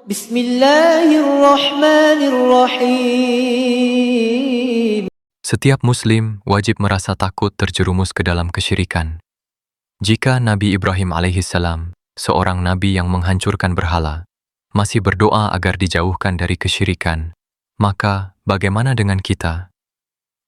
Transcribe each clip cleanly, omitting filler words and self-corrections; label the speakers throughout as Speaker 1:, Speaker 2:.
Speaker 1: Bismillahirrahmanirrahim.
Speaker 2: Setiap Muslim wajib merasa takut terjerumus ke dalam kesyirikan. Jika Nabi Ibrahim alaihissalam, seorang nabi yang menghancurkan berhala, masih berdoa agar dijauhkan dari kesyirikan, maka bagaimana dengan kita?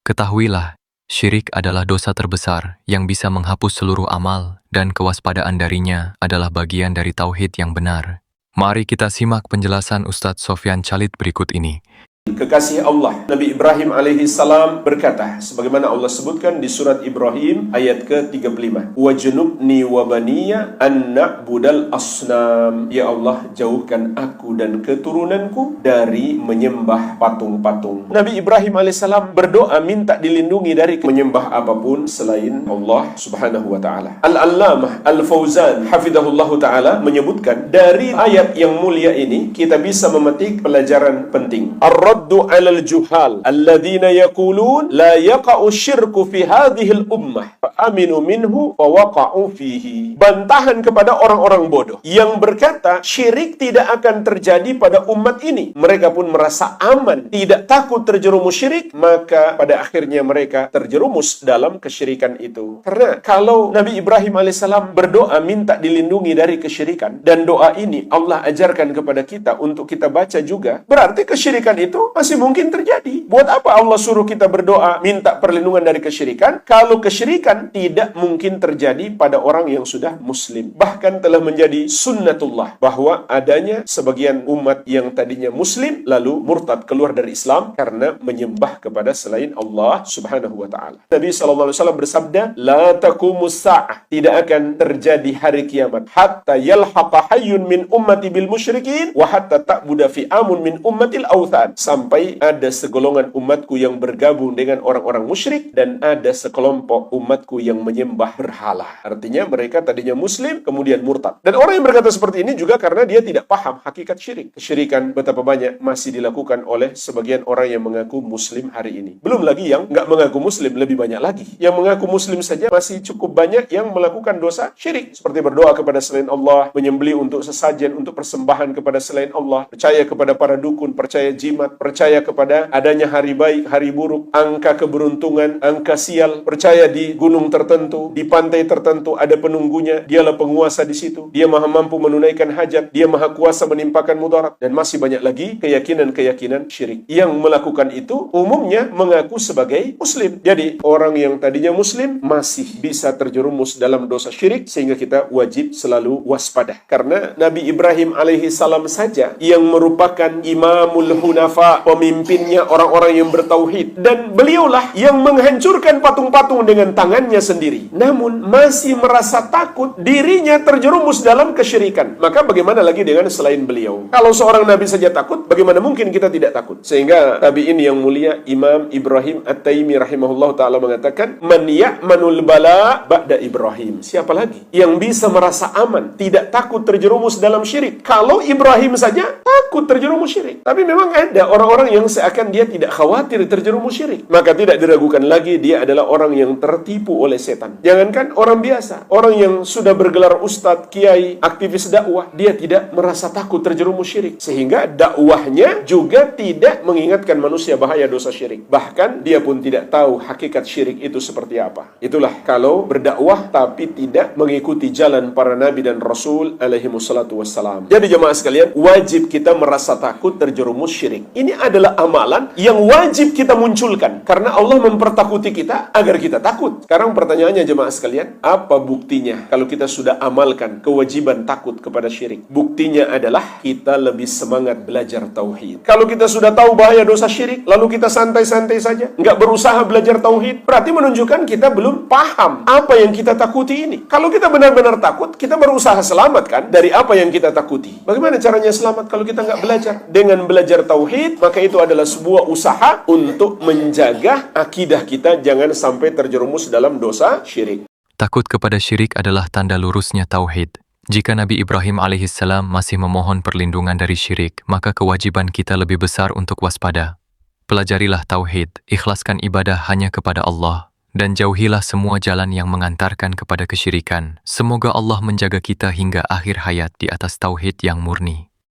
Speaker 2: Ketahuilah, syirik adalah dosa terbesar yang bisa menghapus seluruh amal dan kewaspadaan darinya adalah bagian dari tauhid yang benar. Mari kita simak penjelasan Ustadz Sofyan Khalid berikut ini.
Speaker 3: Kekasih Allah, Nabi Ibrahim alaihissalam berkata, sebagaimana Allah sebutkan di surat Ibrahim ayat ke-35, wajnubni wa baniya an na'budal asnam. Ya Allah, jauhkan aku dan keturunanku dari menyembah patung-patung. Nabi Ibrahim alaihissalam berdoa minta dilindungi dari menyembah apapun selain Allah subhanahu wa ta'ala. Al-Allamah Al-Fauzan hafidhahullahu ta'ala menyebutkan, dari ayat yang mulia ini kita bisa memetik pelajaran penting. Ar-raddu 'alal juhal alladziina yaqulun la yaqa'u syirku fi hadhil ummah fa aminu minhu wa waqa'u fihi. Bantahan kepada orang-orang bodoh yang berkata syirik tidak akan terjadi pada umat ini. Mereka pun merasa aman, tidak takut terjerumus syirik, maka pada akhirnya mereka terjerumus dalam kesyirikan itu. Karena kalau Nabi Ibrahim alaihissalam berdoa minta dilindungi dari kesyirikan, dan doa ini Allah ajarkan kepada kita untuk kita baca juga, berarti kesyirikan itu masih mungkin terjadi. Buat apa Allah suruh kita berdoa minta perlindungan dari kesyirikan kalau kesyirikan tidak mungkin terjadi pada orang yang sudah muslim? Bahkan telah menjadi sunnatullah bahwa adanya sebagian umat yang tadinya muslim lalu murtad keluar dari Islam karena menyembah kepada selain Allah subhanahu wa ta'ala. Nabi SAW bersabda, la taqumus sa'ah, tidak akan terjadi hari kiamat hatta yalhaqa hayyun min ummati bil musyrikin wa hatta ta'buda fi amun min ummatil awthan, sampai ada segolongan umatku yang bergabung dengan orang-orang musyrik dan ada sekelompok umatku yang menyembah berhala. Artinya mereka tadinya muslim kemudian murtad. Dan orang yang berkata seperti ini juga karena dia tidak paham hakikat syirik. Kesyirikan betapa banyak masih dilakukan oleh sebagian orang yang mengaku muslim hari ini. Belum lagi yang nggak mengaku muslim, lebih banyak lagi. Yang mengaku muslim saja masih cukup banyak yang melakukan dosa syirik, seperti berdoa kepada selain Allah, menyembelih untuk sesajen, untuk persembahan kepada selain Allah, percaya kepada para dukun, percaya jimat, percaya kepada adanya hari baik, hari buruk, angka keberuntungan, angka sial, percaya di gunung tertentu, di pantai tertentu ada penunggunya, dialah penguasa di situ, dia maha mampu menunaikan hajat, dia maha kuasa menimpakan mudarat, dan masih banyak lagi keyakinan-keyakinan syirik. Yang melakukan itu umumnya mengaku sebagai muslim. Jadi orang yang tadinya muslim masih bisa terjerumus dalam dosa syirik, sehingga kita wajib selalu waspada. Karena Nabi Ibrahim alaihissalam saja yang merupakan imamul hunafa, pemimpinnya orang-orang yang bertauhid, dan beliaulah yang menghancurkan patung-patung dengan tangannya sendiri, namun masih merasa takut dirinya terjerumus dalam kesyirikan. Maka bagaimana lagi dengan selain beliau? Kalau seorang nabi saja takut, bagaimana mungkin kita tidak takut? Sehingga tabi'in yang mulia Imam Ibrahim At-Taimi rahimahullah ta'ala mengatakan, man ya'manul bala ba'da Ibrahim. Siapa lagi yang bisa merasa aman, tidak takut terjerumus dalam syirik? Kalau Ibrahim saja takut terjerumus syirik. Tapi memang ada orang-orang yang seakan dia tidak khawatir terjerumus syirik. Maka tidak diragukan lagi dia adalah orang yang tertipu oleh setan. Jangankan orang biasa, orang yang sudah bergelar ustadz, kiai, aktivis dakwah, dia tidak merasa takut terjerumus syirik. Sehingga dakwahnya juga tidak mengingatkan manusia bahaya dosa syirik. Bahkan dia pun tidak tahu hakikat syirik itu seperti apa. Itulah kalau berdakwah tapi tidak mengikuti jalan para nabi dan rasul alaihi wassalatu wassalam. Jadi jemaah sekalian, wajib kita merasa takut terjerumus syirik. Ini adalah amalan yang wajib kita munculkan karena Allah mempertakuti kita agar kita takut. Sekarang pertanyaannya jemaah sekalian, apa buktinya kalau kita sudah amalkan kewajiban takut kepada syirik? Buktinya adalah kita lebih semangat belajar tauhid. Kalau kita sudah tahu bahaya dosa syirik, lalu kita santai-santai saja, nggak berusaha belajar tauhid, berarti menunjukkan kita belum paham apa yang kita takuti ini. Kalau kita benar-benar takut, kita berusaha selamatkan dari apa yang kita takuti. Bagaimana caranya selamat kalau kita nggak belajar? Dengan belajar tauhid, maka itu adalah sebuah usaha untuk menjaga akidah kita jangan sampai terjerumus dalam dosa syirik.
Speaker 2: Takut kepada syirik adalah tanda lurusnya tauhid. Jika Nabi Ibrahim alaihissalam masih memohon perlindungan dari syirik, maka kewajiban kita lebih besar untuk waspada. Pelajarilah tauhid, ikhlaskan ibadah hanya kepada Allah, dan jauhilah semua jalan yang mengantarkan kepada kesyirikan. Semoga Allah menjaga kita hingga akhir hayat di atas tauhid yang murni.